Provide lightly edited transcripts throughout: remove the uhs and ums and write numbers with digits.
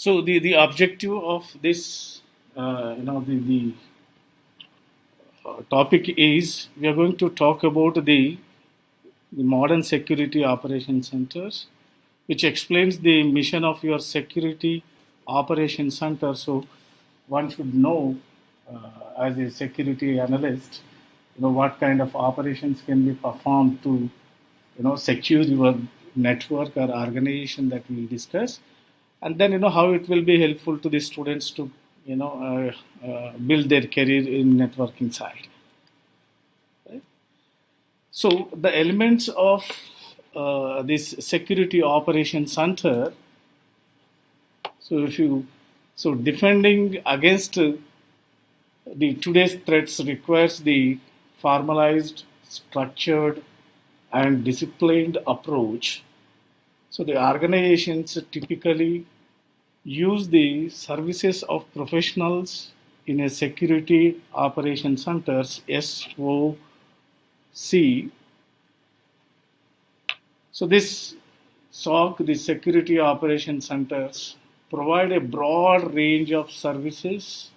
So the objective of this, the topic is we are going to talk about the modern security operation centers, which explains the mission of your security operation center. So one should know, as a security analyst, what kind of operations can be performed to, secure your network or organization that we'll discuss, and then how it will be helpful to the students to build their career in networking side. So the elements of this security operation center. So if you so defending against the today's threats requires the formalized, structured, and disciplined approach. So the organizations typically use the services of professionals in a security operation centers SOC. So this SOC, the security operation centers, provide a broad range of services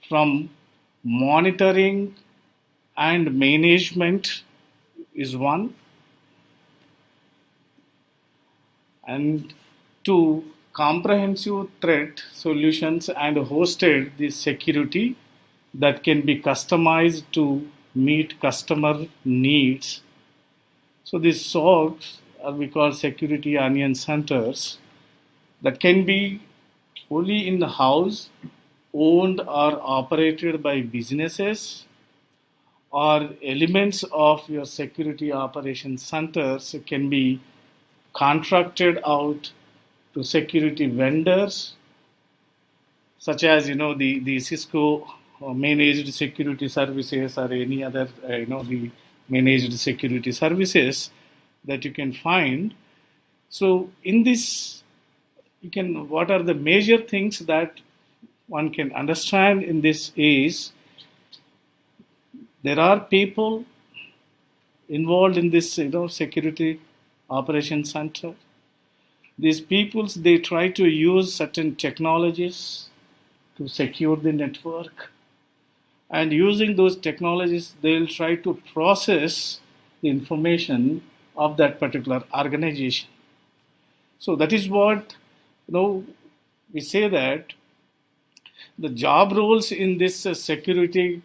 from monitoring and management is one, and to comprehensive threat solutions and hosted the security that can be customized to meet customer needs. So these SOCs are we call security onion centers that can be fully in the house, owned or operated by businesses, or elements of your security operation centers can be contracted out to security vendors, such as the Cisco managed security services or any other the managed security services that you can find. So in this, what are the major things that one can understand in this is there are people involved in this security operation center. These peoples, they try to use certain technologies to secure the network, and using those technologies they'll try to process the information of that particular organization. So that is what we say that the job roles in this security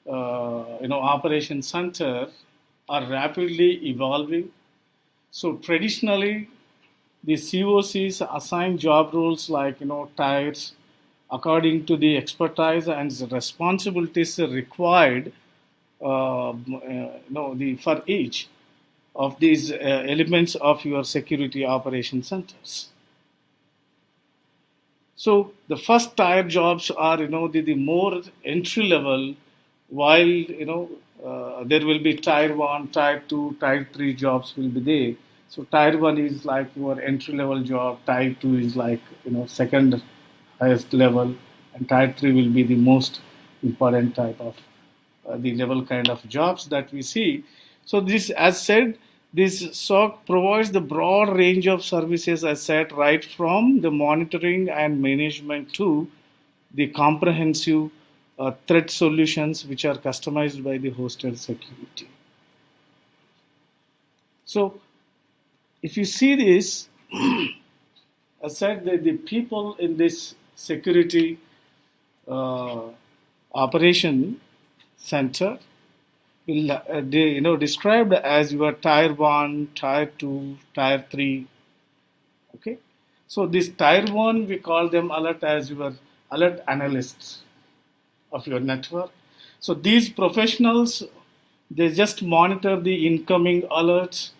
operation center are rapidly evolving. So traditionally the COCs assign job roles like tiers according to the expertise and the responsibilities required for each of these elements of your security operation centers. So the first tier jobs are the more entry level, while there will be tier 1, tier 2, tier 3 jobs will be there. So tier 1 is like your entry level job, tier 2 is like second highest level, and tier 3 will be the most important type of the level kind of jobs that we see. So this, as said, this SOC provides the broad range of services, as said, right from the monitoring and management to the comprehensive threat solutions which are customized by the hosted security. So if you see this, as said, the people in this security operation center will described as your tier 1, tier 2, tier 3. Okay, so this tier 1 we call them alert as your alert analysts of your network. So these professionals, they just monitor the incoming alerts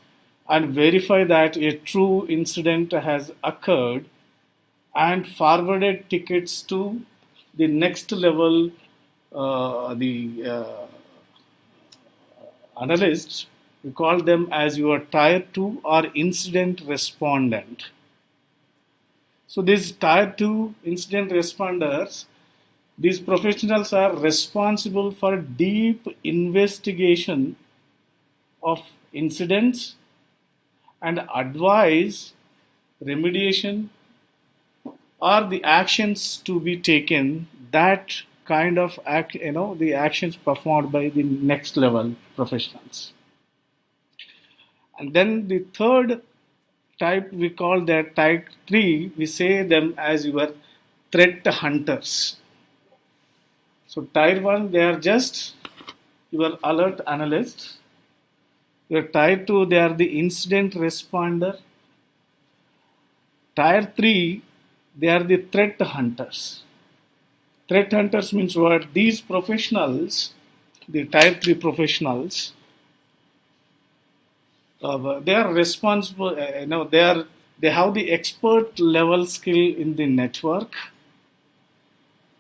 and verify that a true incident has occurred and forwarded tickets to the next level analysts. We call them as your tier 2 or incident respondent. So these tier 2 incident responders, these professionals are responsible for deep investigation of incidents and advise remediation or the actions to be taken, that kind of the actions performed by the next level professionals. And then the third type, we call that type 3, we say them as your threat hunters. So tier 1, they are just your alert analysts. Your tier 2, they are the incident responder. Tier 3, they are the threat hunters. Threat hunters means what? These professionals, the tier 3 professionals, they are responsible, they have the expert level skill in the network,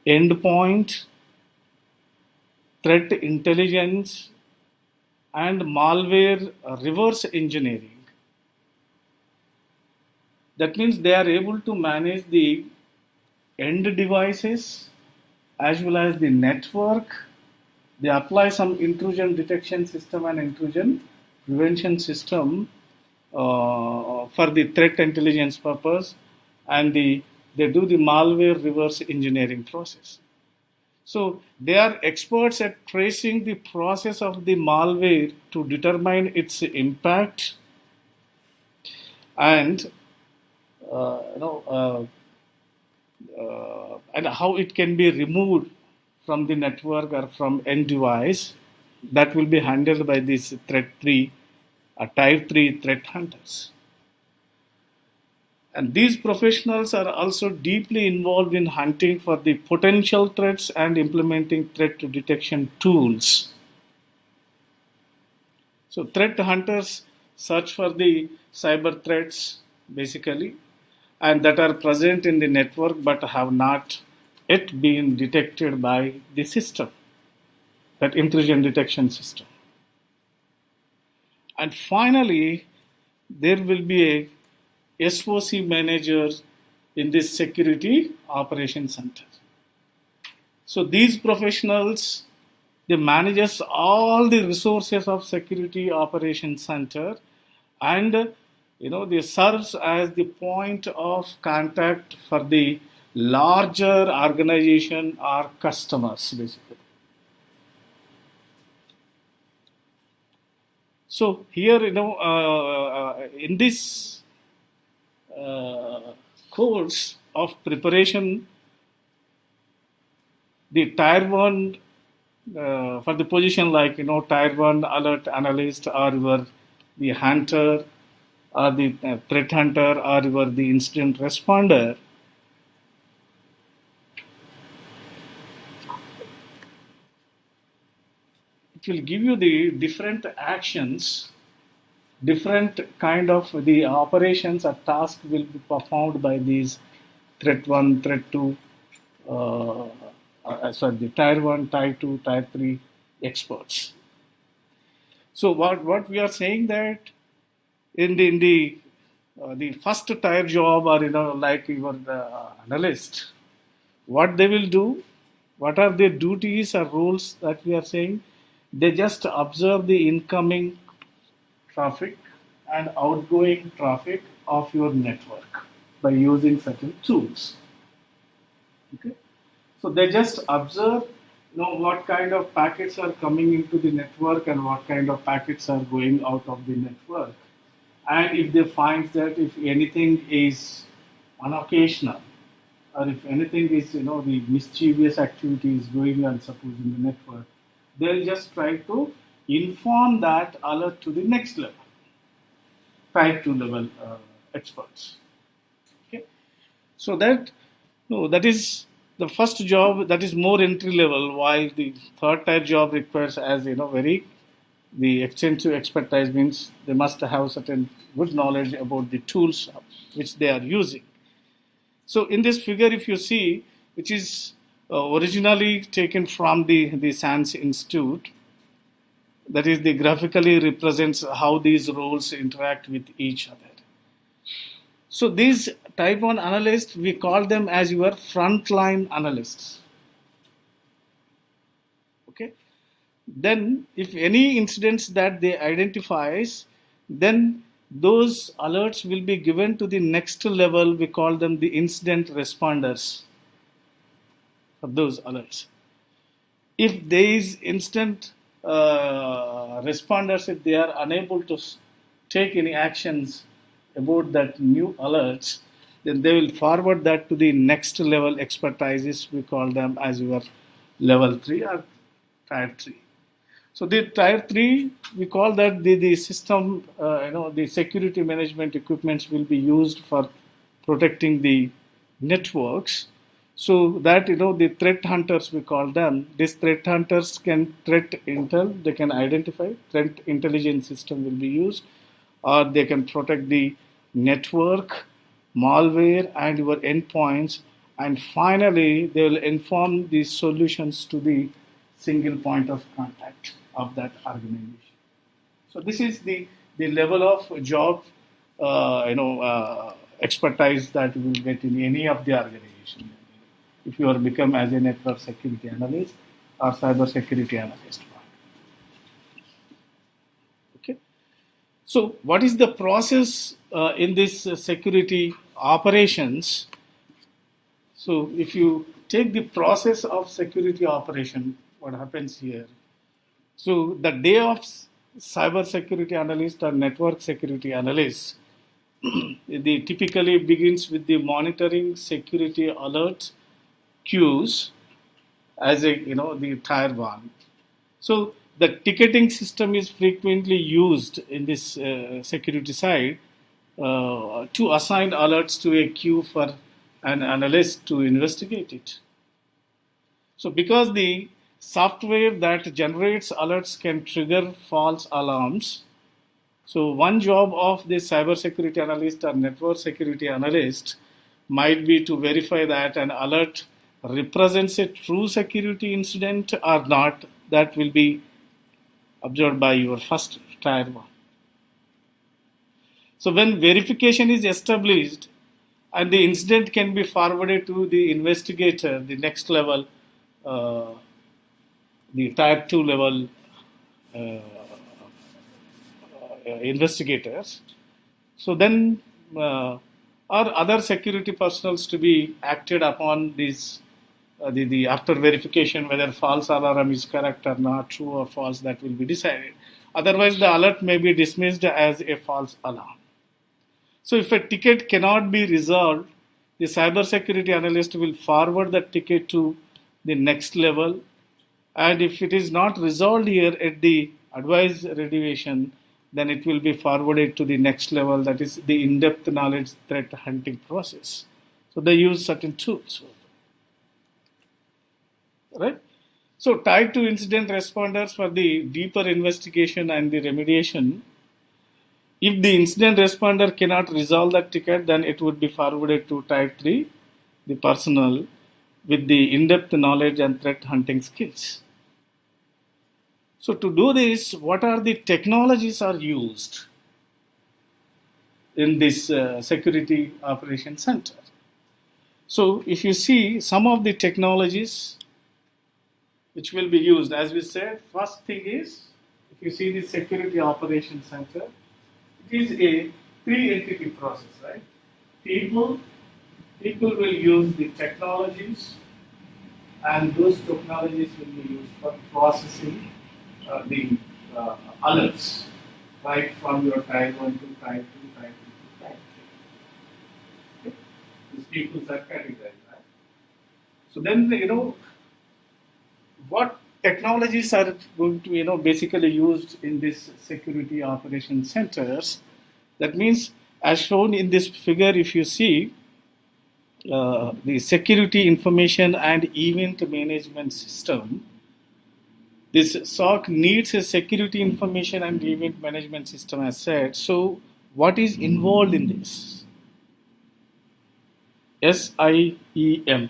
endpoint, threat intelligence, and malware reverse engineering. That means they are able to manage the end devices as well as the network. They apply some intrusion detection system and intrusion prevention system for the threat intelligence purpose, and they do the malware reverse engineering process. So they are experts at tracing the process of the malware to determine its impact and and how it can be removed from the network or from end device. That will be handled by these threat 3, type 3 threat hunters. And these professionals are also deeply involved in hunting for the potential threats and implementing threat detection tools. So threat hunters search for the cyber threats basically, and that are present in the network but have not yet been detected by the system, that intrusion detection system. And finally, there will be a SOC manager in this security operations center. So these professionals, they manages all the resources of security operations center, and they serves as the point of contact for the larger organization or customers basically. So here, in this course of preparation, the tier 1 for the position like tier 1 alert analyst, or the hunter, or the threat hunter, or the incident responder, it will give you the different actions, different kind of the operations or tasks will be performed by these threat 1, threat 2, the tier 1, tier 2, tier 3 experts. So what we are saying that in the first tier job, or like your analyst, what they will do, what are their duties or roles that we are saying? They just observe the incoming traffic and outgoing traffic of your network by using certain tools. Okay, so they just observe what kind of packets are coming into the network and what kind of packets are going out of the network. And if they find that if anything is unoccasional, or if anything is the mischievous activity is going on, suppose in the network, they'll just try to inform that alert to the next level, tier 2 level experts. Okay, so that is the first job, that is more entry level, while the third tier job requires as very the extensive expertise, means they must have certain good knowledge about the tools which they are using. So in this figure, if you see, which is originally taken from the SANS Institute, that is, the graphically represents how these roles interact with each other. So these type 1 analysts, we call them as your frontline analysts. Okay. Then if any incidents that they identifies, then those alerts will be given to the next level. We call them the incident responders for those alerts. If these instant responders, if they are unable to take any actions about that new alerts, then they will forward that to the next level expertises. We call them as your level 3 or tier 3. So the tier 3, we call that the system, the security management equipments will be used for protecting the networks. So that, the threat hunters, we call them, these threat hunters can threat intel, they can identify, threat intelligence system will be used, or they can protect the network, malware, and your endpoints. And finally, they will inform the solutions to the single point of contact of that organization. So this is the level of job, expertise that you will get in any of the organization. If you are become as a network security analyst or cyber security analyst. Okay. So what is the process in this security operations? So if you take the process of security operation, what happens here? So the day of cyber security analyst or network security analyst, it typically begins with the monitoring security alerts queues as the tier 1. So the ticketing system is frequently used in this security side to assign alerts to a queue for an analyst to investigate it. So because the software that generates alerts can trigger false alarms, so one job of the cyber security analyst or network security analyst might be to verify that an alert represents a true security incident or not. That will be observed by your first tier 1. So when verification is established and the incident can be forwarded to the investigator, the next level, the tier 2 level investigators. So then or other security personnel to be acted upon these the after verification whether false alarm is correct or not, true or false, that will be decided. Otherwise, the alert may be dismissed as a false alarm. So if a ticket cannot be resolved, the cyber security analyst will forward the ticket to the next level. And if it is not resolved here at the advised remediation, then it will be forwarded to the next level, that is the in-depth knowledge threat hunting process. So they use certain tools. Right? So tied to incident responders for the deeper investigation and the remediation. If the incident responder cannot resolve that ticket, then it would be forwarded to tier 3, the personnel with the in-depth knowledge and threat hunting skills. So to do this, what are the technologies are used in this security operation center? So if you see some of the technologies which will be used, as we said, first thing is, if you see the security operation center, it is a 3-entity process, right? People will use the technologies, and those technologies will be used for processing the alerts, right from your tier 1 to tier 2, tier 3 to tier 3. Okay? These people are categorized, right? So then, what technologies are going to, basically used in this security operation centers? That means, as shown in this figure, if you see, the security information and event management system, this SOC needs a security information and event management system as said. So what is involved in this? SIEM.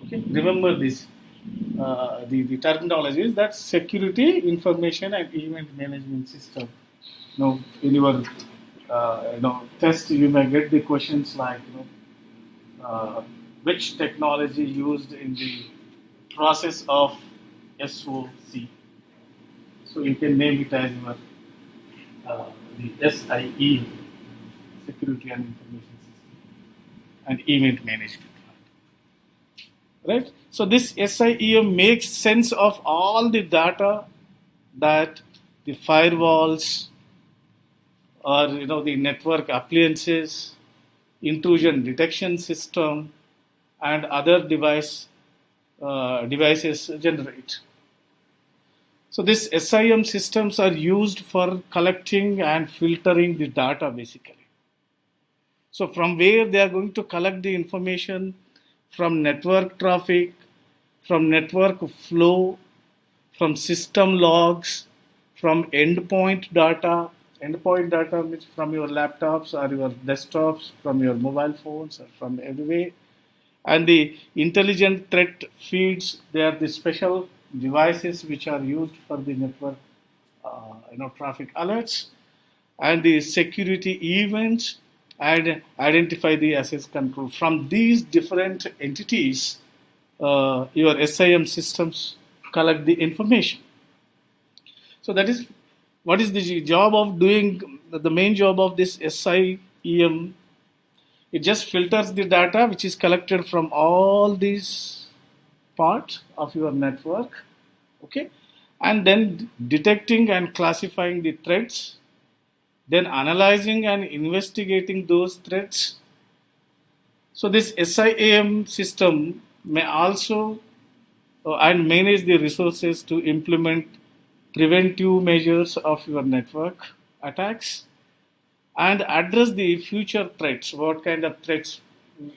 Okay, remember this. The terminology is that security information and event management system. Now, in your test, you may get the questions like which technology used in the process of SOC. So you can name it as your the SIEM, Security and Information System, and Event Management. Right? So this SIEM makes sense of all the data that the firewalls or the network appliances, intrusion detection system, and other devices generate. So these SIM systems are used for collecting and filtering the data basically. So from where they are going to collect the information, from network traffic, from network flow, from system logs, from endpoint data. Endpoint data means from your laptops or your desktops, from your mobile phones, or from everywhere. And the intelligent threat feeds, they are the special devices which are used for the network traffic alerts, and the security events, and identify the access control. From these different entities, your SIM systems collect the information. So that is what is the job of doing, the main job of this SIEM. It just filters the data which is collected from all these parts of your network, okay, and then detecting and classifying the threats, then analyzing and investigating those threats. So this SIEM system may also and manage the resources to implement preventive measures of your network attacks and address the future threats. What kind of threats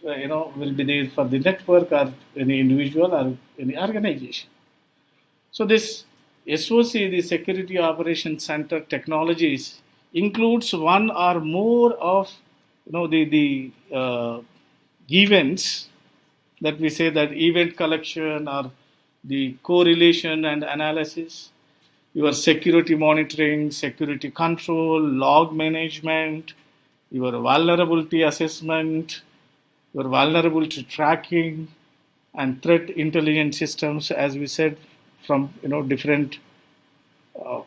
will be there for the network or any individual or any organization. So this SOC, the Security Operations Center technologies, includes one or more of the events that we say, that event collection or the correlation and analysis, your security monitoring, security control, log management, your vulnerability assessment, your vulnerability tracking, and threat intelligence systems, as we said, from different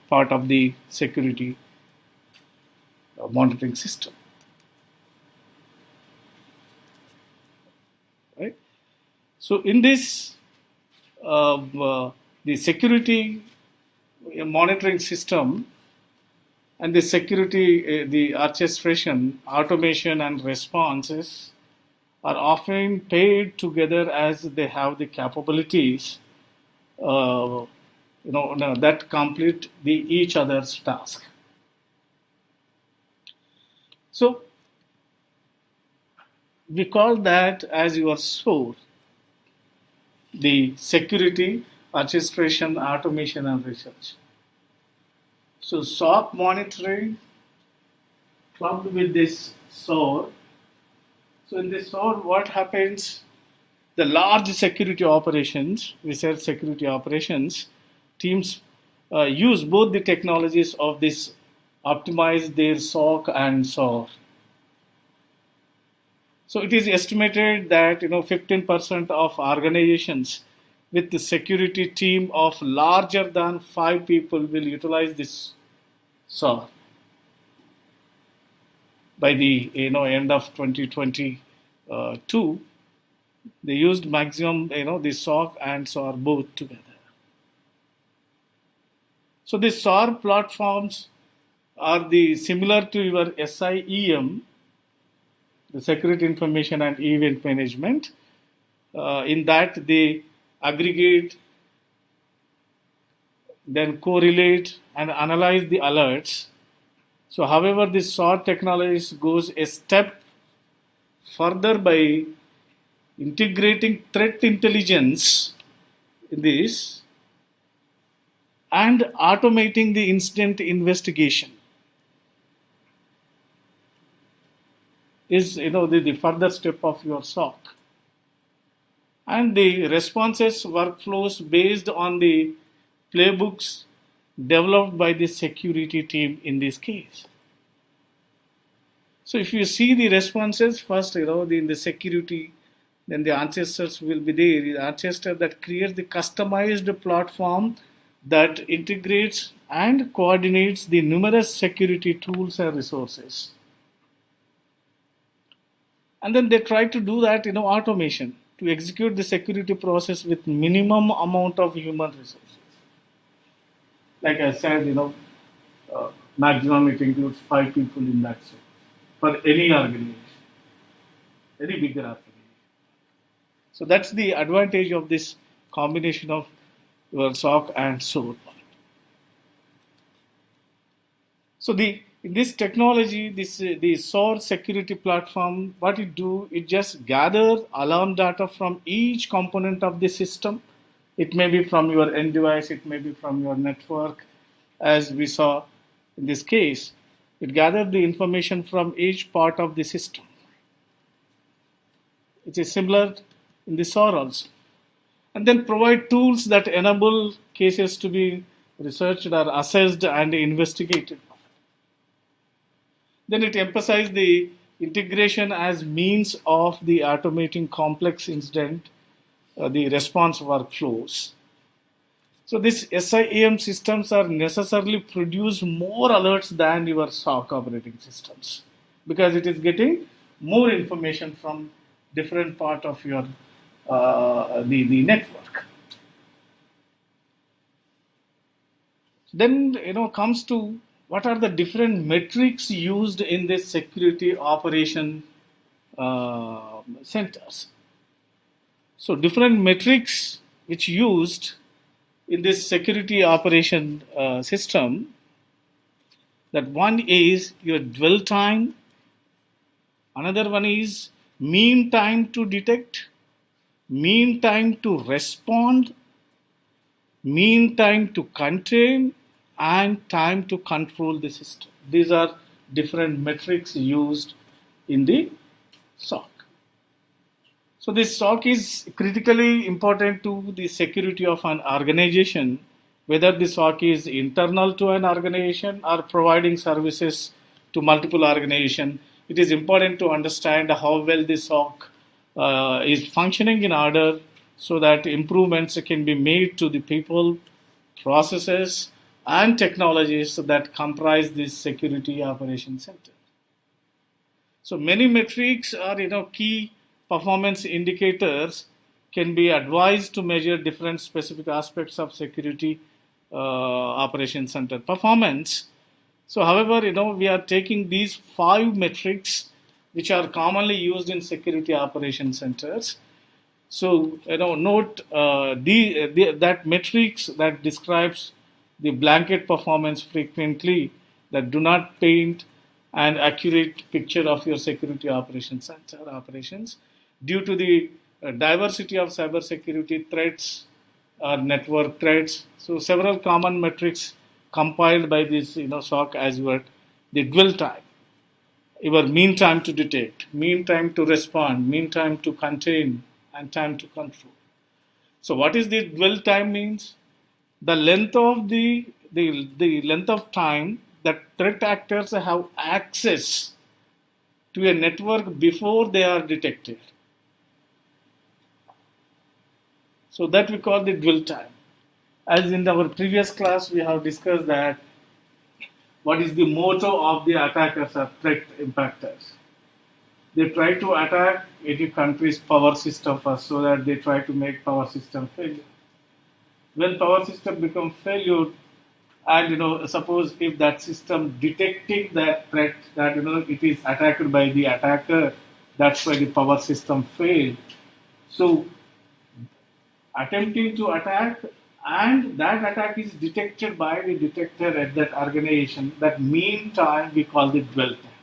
part of the security monitoring system. Right. So in this, the security monitoring system and the security, the orchestration, automation, and responses are often paired together as they have the capabilities that complete each other's task. So we call that as your SOAR, the security, orchestration, automation, and research. So SOC monitoring clubbed with this SOAR. So in this SOAR, what happens? The large security operations, we said security operations, teams use both the technologies of this, optimize their SOC and SOAR. So it is estimated that 15% of organizations with the security team of larger than 5 people will utilize this SOAR by the end of 2022. They used maximum the SOC and SOAR both together. So the SOAR platforms are similar to your SIEM, the Security Information and Event Management, in that they aggregate, then correlate and analyze the alerts. So however, this SOAR technology goes a step further by integrating threat intelligence in this and automating the incident investigation. Is the further step of your SOC, and the responses workflows based on the playbooks developed by the security team in this case. So if you see the responses first, in the security, then the ancestors will be there. The ancestor that creates the customized platform that integrates and coordinates the numerous security tools and resources. And then they try to do that, automation to execute the security process with minimum amount of human resources. Like I said, maximum it includes 5 people in that set for any organization, any bigger organization. So that's the advantage of this combination of your SOC and SOAR. So in this technology, the SOAR security platform, what it just gathers alarm data from each component of the system. It may be from your end device, it may be from your network, as we saw in this case. It gathered the information from each part of the system. It is similar in the SOAR also. And then provide tools that enable cases to be researched or assessed and investigated. Then it emphasized the integration as means of the automating complex incident, the response workflows. So these SIEM systems are necessarily produce more alerts than your SOC operating systems because it is getting more information from different part of your the network. Then comes to what are the different metrics used in this security operation centers. So different metrics which used in this security operation system, that one is your dwell time, another one is mean time to detect, mean time to respond, mean time to contain, and time to control the system. These are different metrics used in the SOC. So this SOC is critically important to the security of an organization, whether the SOC is internal to an organization or providing services to multiple organizations. It is important to understand how well the SOC is functioning in order so that improvements can be made to the people, processes, and technologies that comprise this security operation center. So many metrics are key performance indicators can be advised to measure different specific aspects of security operation center performance. So however, we are taking these 5 metrics which are commonly used in security operation centers. So note that metrics that describes the blanket performance frequently that do not paint an accurate picture of your security operation center operations due to the diversity of cybersecurity threats or network threats. So several common metrics compiled by this SOC as well: the dwell time, your mean time to detect, mean time to respond, mean time to contain, and time to control. So what is the dwell time means? The length of the length of time that threat actors have access to a network before they are detected. So that we call the dwell time. As in our previous class, we have discussed that what is the motto of the attackers or threat impactors. They try to attack any country's power system first, so that they try to make power system failure. When power system becomes failure, and suppose if that system detecting that threat that it is attacked by the attacker, that's why the power system failed. So attempting to attack, and that attack is detected by the detector at that organization, that mean time we call the dwell time.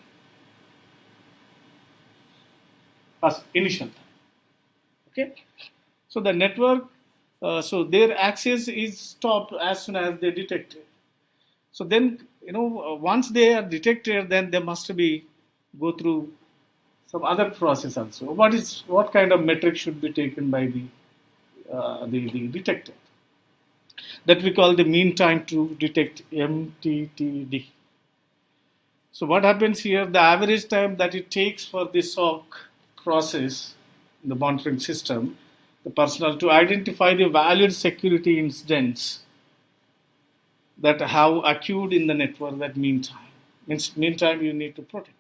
First initial time. Okay. So the network, so their access is stopped as soon as they detect it. So then, once they are detected, then they must be go through some other process also. What kind of metric should be taken by the detector? That we call the mean time to detect, MTTD. So what happens here? The average time that it takes for the SOC process in the monitoring system, the personnel to identify the valid security incidents that have occurred in the network that meantime. Means meantime you need to protect.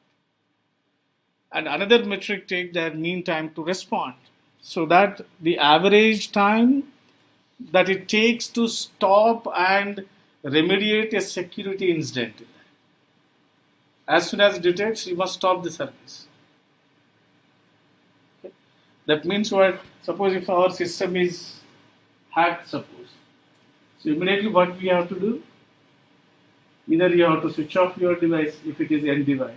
And another metric take that mean time to respond. So that the average time that it takes to stop and remediate a security incident. As soon as it detects, you must stop the service. Okay? That means what? Suppose if our system is hacked, suppose. So immediately what we have to do? Either you have to switch off your device if it is end device,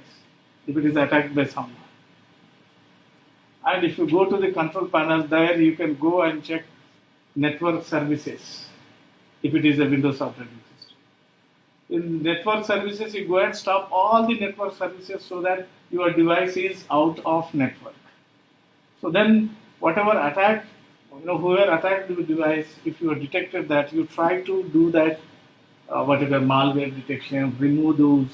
if it is attacked by someone. And if you go to the control panel, there you can go and check network services if it is a Windows operating system. In network services, you go and stop all the network services so that your device is out of network. So then whatever attack, whoever attacked the device, if you have detected that, you try to do that, whatever malware detection, remove those,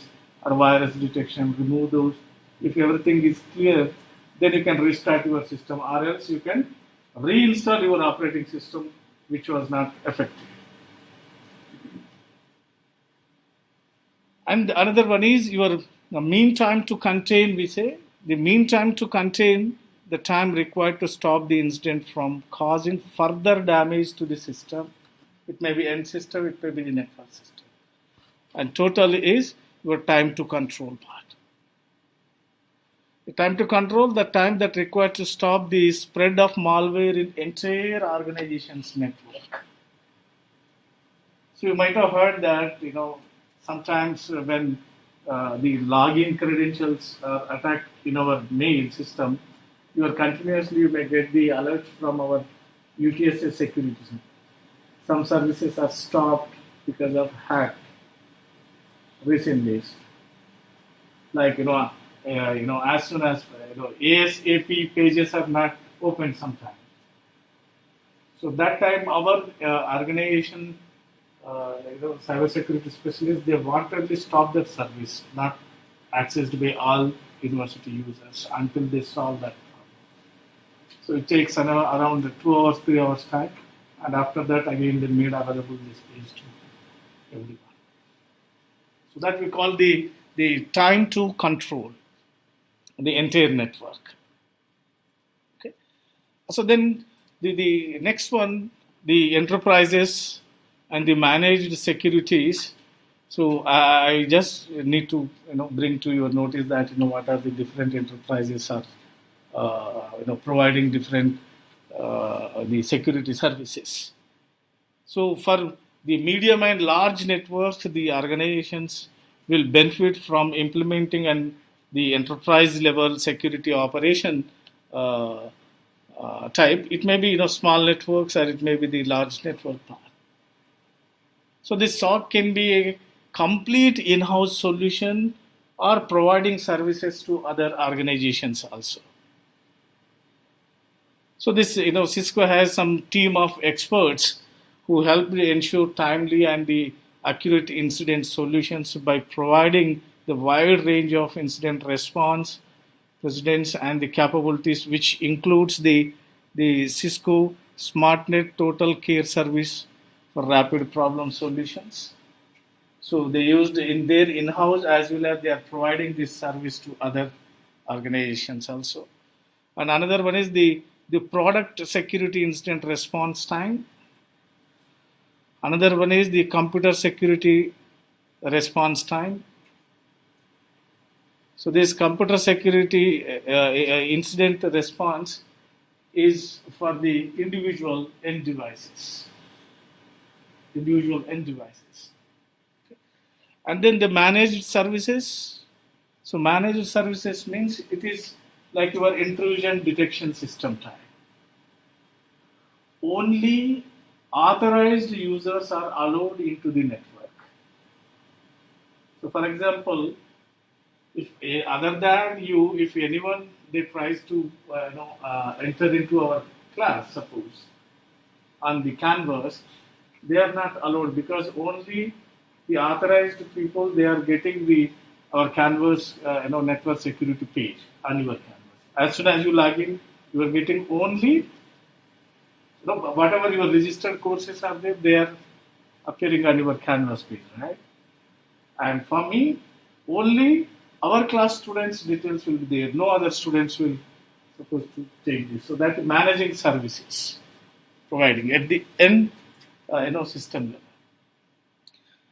or virus detection, remove those. If everything is clear, then you can restart your system, or else you can reinstall your operating system which was not effective. And another one is your mean time to contain, we say. The mean time to contain the time required to stop the incident from causing further damage to the system. It may be end system, it may be the network system. And total is your time to control part. The time to control, the time that required to stop the spread of malware in entire organization's network. So you might have heard that, sometimes when the login credentials are attacked in our mail system, you may get the alert from our UTSA security system. Some services are stopped because of hack recent days. Like, as soon as ASAP pages are not opened sometime. So that time our organization, cybersecurity specialists, they wanted stop that service, not accessed by all university users until they solve that problem. So it takes around 2 hours, 3 hours time, and after that again they made available this page to everyone. So that we call the time to control the entire network. Okay. So then the next one, the enterprises and the managed securities. So I just need to bring to your notice that what are the different enterprises are providing different the security services. So for the medium and large networks, the organizations will benefit from implementing and the enterprise level security operation type. It may be small networks or it may be the large network part. So this SOC can be a complete in-house solution or providing services to other organizations also. So this Cisco has some team of experts who help ensure timely and the accurate incident solutions by providing the wide range of incident response precedents and the capabilities, which includes the Cisco SmartNet Total Care Service for rapid problem solutions. So they used in their in-house as well as they are providing this service to other organizations also. And another one is the product security incident response time. Another one is the computer security response time. So this computer security incident response is for the individual end devices. And then the managed services. So managed services means it is like your intrusion detection system type. Only authorized users are allowed into the network. So for example, if other than you, if anyone they tries to enter into our class, suppose on the canvas, they are not allowed because only the authorized people they are getting our canvas network security page on your canvas. As soon as you log in, you are getting only whatever your registered courses are there, they are appearing on your canvas page, right? And for me, only our class students' details will be there. No other students will supposed to take this. So that managing services providing at the end, system level.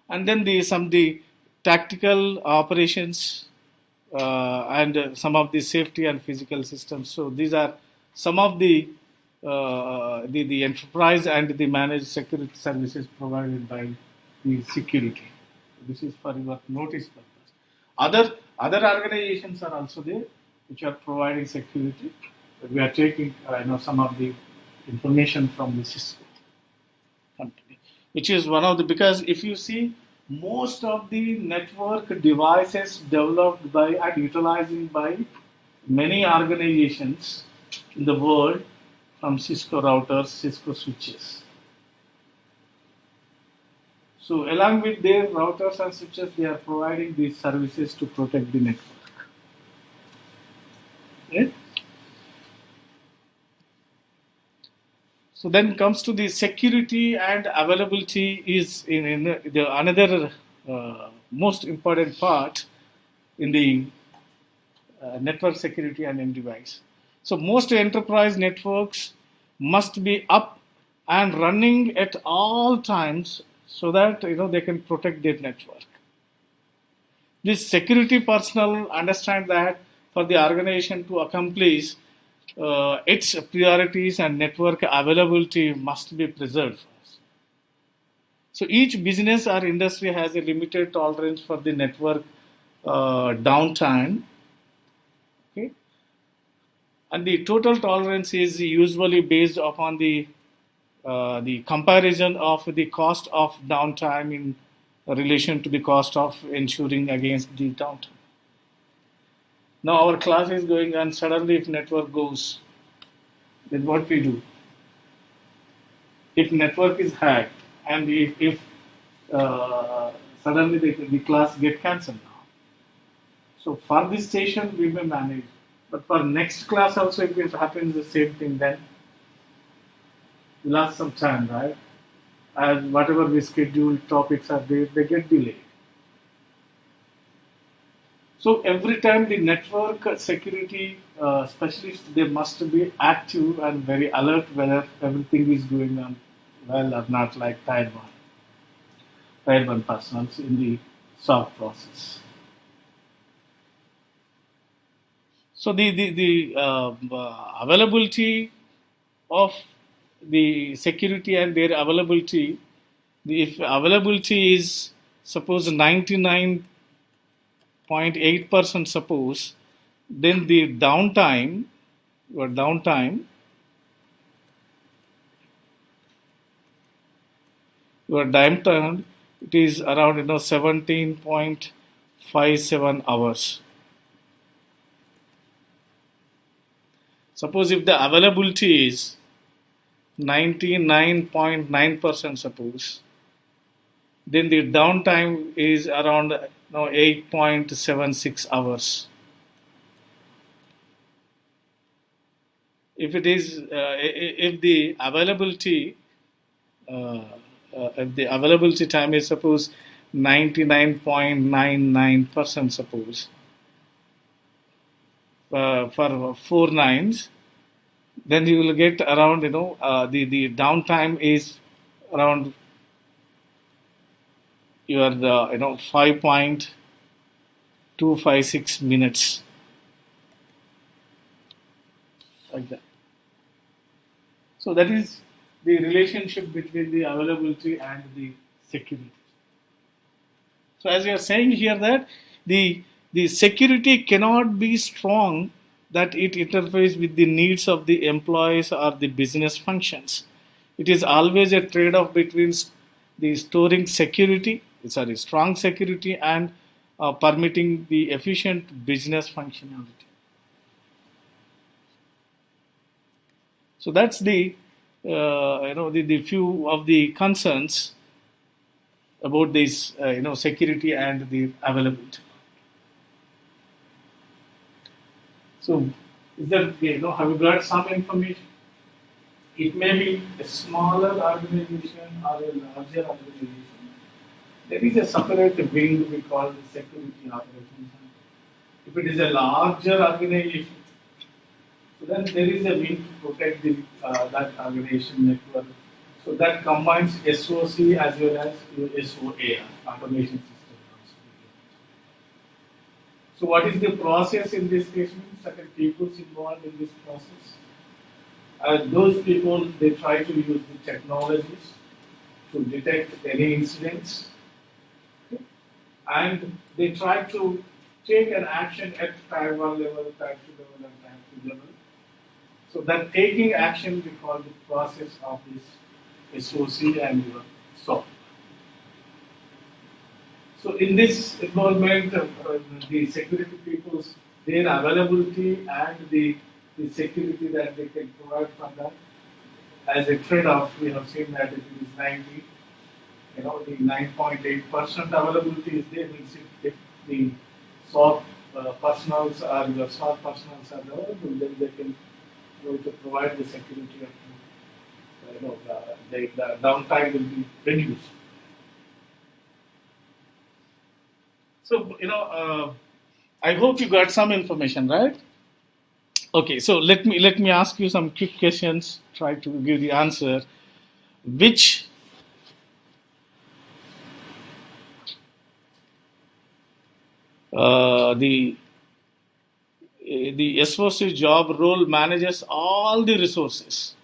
And then the tactical operations and some of the safety and physical systems. So these are some of the enterprise and the managed security services provided by the security. This is for your notice purpose. Other organizations are also there which are providing security. But we are taking some of the information from the Cisco company, which is one of the, because if you see most of the network devices developed by and utilizing by many organizations in the world, from Cisco routers, Cisco switches. So along with their routers and switches, they are providing these services to protect the network. Okay? So then comes to the security and availability is in the another most important part in the network security and end device. So most enterprise networks must be up and running at all times so that they can protect their network. This security personnel understand that for the organization to accomplish its priorities and network availability must be preserved. So each business or industry has a limited tolerance for the network downtime. Okay? And the total tolerance is usually based upon the comparison of the cost of downtime in relation to the cost of ensuring against the downtime. Now our class is going on, suddenly if network goes, then what we do? If network is hacked and if suddenly the class get cancelled now. So for this station we may manage, but for next class also if it happens the same thing, then we lost some time, right? And whatever we scheduled topics are there, they get delayed. So every time the network security specialist, they must be active and very alert whether everything is going on well or not, like tier one persons in the SOC process. So the availability of the security and their availability, if availability is suppose 99.8% suppose, then the downtime, your downtime it is around 17.57 hours. Suppose if the availability is 99.9% suppose, then the downtime is around 8.76 hours. If it is if the availability time is suppose 99.99% suppose for 4 nines, then you will get around the downtime is around your 5.256 minutes, like that. So that is the relationship between the availability and the security. So as we are saying here that the security cannot be strong that it interferes with the needs of the employees or the business functions. It is always a trade-off between the storing strong security and permitting the efficient business functionality. So that's the few of the concerns about this security and the availability. So is that have you got some information? It may be a smaller organization or a larger organization. There is a separate wing we call the security operations. If it is a larger organization, so then there is a wing to protect that organization network. So that combines SOC as well as SOA, automation system. So what is the process in this case? Certain people involved in this process. Those people, they try to use the technologies to detect any incidents, okay? And they try to take an action at Tier 1 level, Tier 2 level, and Tier 3 level. So that taking action, we call the process of this SOC and your SOC. So in this involvement, the security people's, their availability and the security that they can provide for that, as a trade-off, we have seen that if it is 90, the 9.8% availability is there. Means if the SOC personals or your SOC personals are available, then they can to provide the security of the downtime will be reduced. So I hope you got some information, right? Okay, so let me ask you some quick questions. Try to give the answer. Which the SOC job role manages all the resources.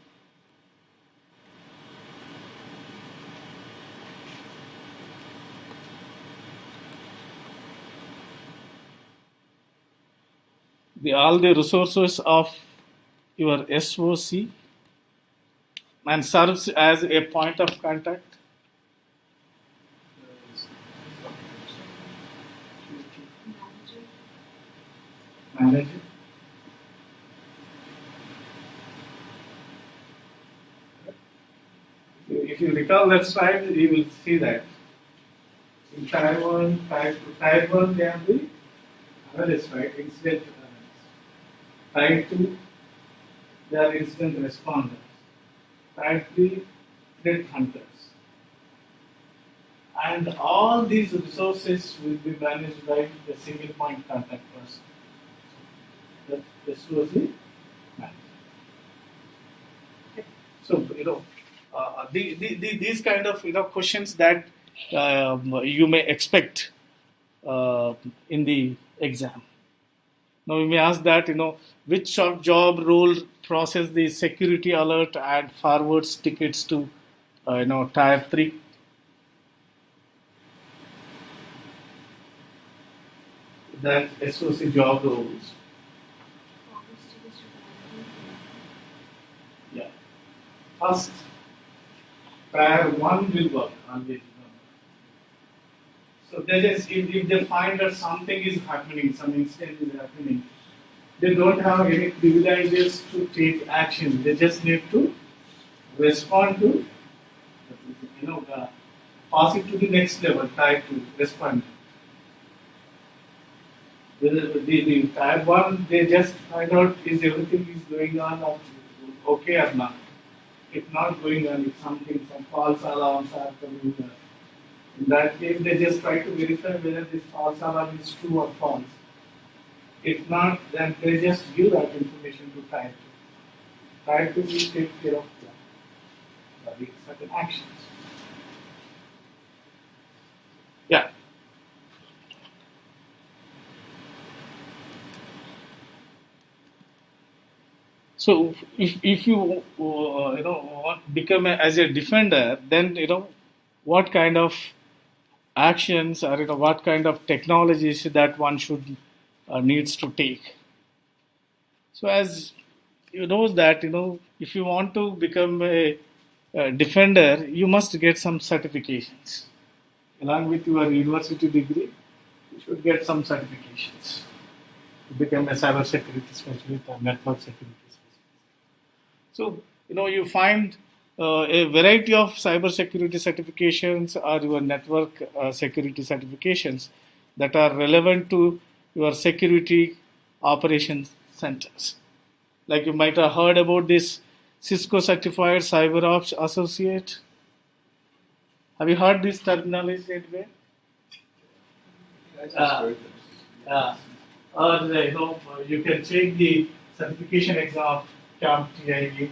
All the resources of your SOC and serves as a point of contact. Manager. If you recall that slide, you will see that in Tier 1, Tier 1 they have the analysts, right? Incident analysts. Tier 2, they are incident responders. Tier 3, threat hunters. And all these resources will be managed by a single point contact person. This was the manager. Okay. So these kind of questions that you may expect in the exam. Now we may ask that which job role process the security alert and forwards tickets to Tier 3. That SOC job roles. Yeah. First, Tier 1 will work always. So they just, if they find that something is happening, some incident is happening, they don't have any privileges to take action. They just need to respond to, pass it to the next level, Tier 2, respond. The Tier 1, they just find out is everything is going on okay or not. If not going on, if some false alarms are coming, in that case, they just try to verify whether this false alarm is true or false. If not, then they just give that information to Tier 2. Tier 2 will take care of the certain actions. Yeah. So if you want to become as a defender, then what kind of actions or what kind of technologies that one should needs to take. So as you know that if you want to become a defender, you must get some certifications along with your university degree. You should get some certifications to become a cyber security specialist or network security specialist. So you find a variety of cyber security certifications or your network security certifications that are relevant to your security operations centers. Like you might have heard about this Cisco Certified Cyber Ops Associate. Have you heard this terminology anywhere? Uh, or you can take the certification exam, Contd,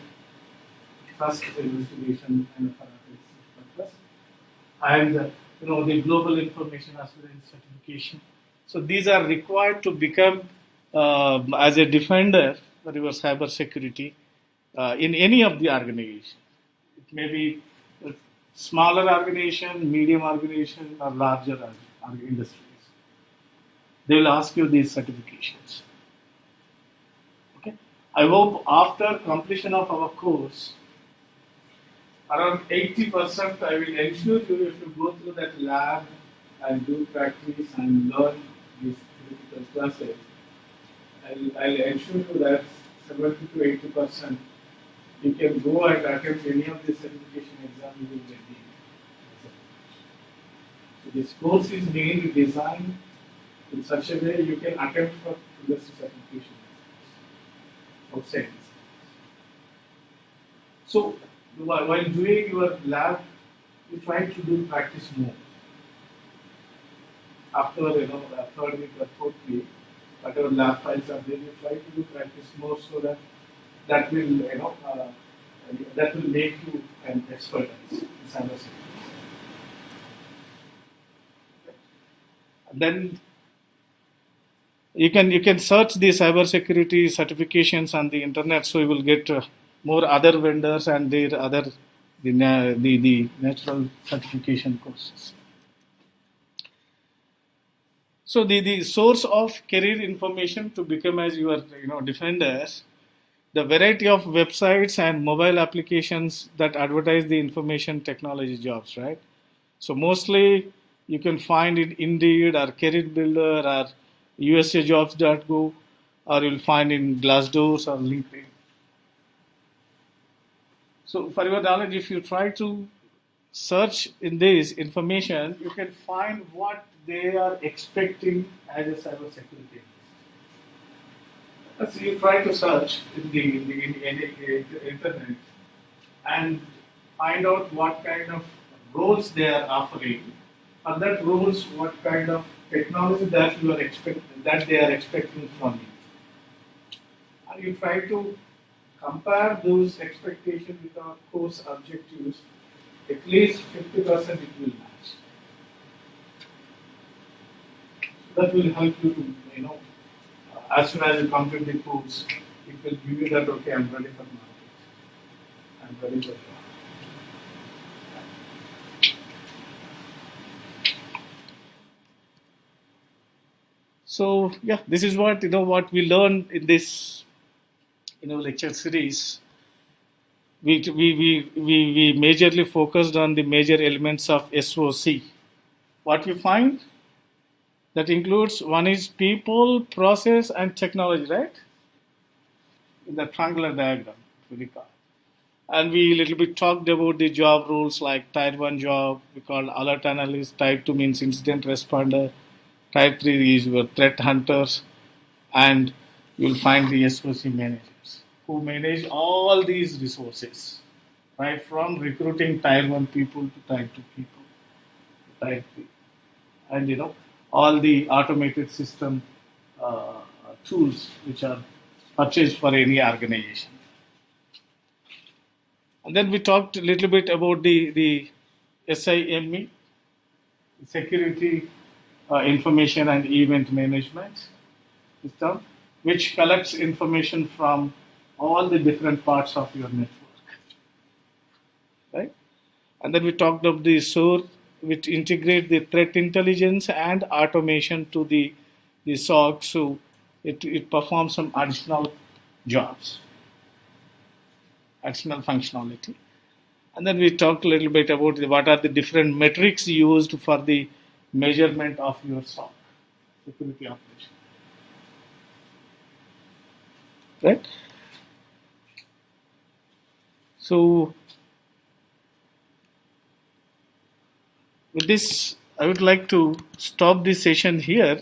first investigation and purpose, and the global information assurance certification. So these are required to become as a defender for your cyber security in any of the organization. It may be a smaller organization, medium organization, or larger industries. They will ask you these certifications. Okay. I hope after completion of our course, around 80% I will ensure you if you go through that lab and do practice and learn these critical classes, I'll ensure you that 70 to 80% you can go and attempt any of the certification exams you will get the certification. So this course is mainly designed in such a way you can attempt for industry certification outside. So while doing your lab, you try to do practice more. After third week or fourth week, whatever lab files are there, you try to do practice more so that will that will make you an expert in cybersecurity. Then you can search the cybersecurity certifications on the internet, so you will get more other vendors and their other the natural certification courses. So the source of career information to become as your defender, the variety of websites and mobile applications that advertise the information technology jobs, right? So mostly you can find it Indeed or Career Builder or usajobs.go, or you'll find in Glassdoor or LinkedIn. So for your knowledge, if you try to search in this information, you can find what they are expecting as a cybersecurity. So you try to search in the internet and find out what kind of roles they are offering, and that roles what kind of technology that they are expecting from you. And you try to compare those expectations with our course objectives. At least 50% it will match. So that will help you to as soon as you complete the course, it will give you that okay, I'm ready for market. I'm ready for job. So yeah, this is what what we learned in this lecture series. We majorly focused on the major elements of SOC. What we find that includes one is people, process, and technology, right? In the triangular diagram, if you recall. And we little bit talked about the job roles like type 1 job, we call alert analyst, type 2 means incident responder, type 3 is your threat hunters, and you'll find the SOC managers who manage all these resources, right from recruiting tier 1 people to type 2 people, to type 3. And all the automated system tools which are purchased for any organization. And then we talked a little bit about the SIEM, Security Information and Event Management System, which collects information from all the different parts of your network. Right? And then we talked of the SOAR, which integrate the threat intelligence and automation to the SOC, so it performs some additional jobs, additional functionality. And then we talked a little bit about what are the different metrics used for the measurement of your SOC, security operation. Right? So with this, I would like to stop this session here.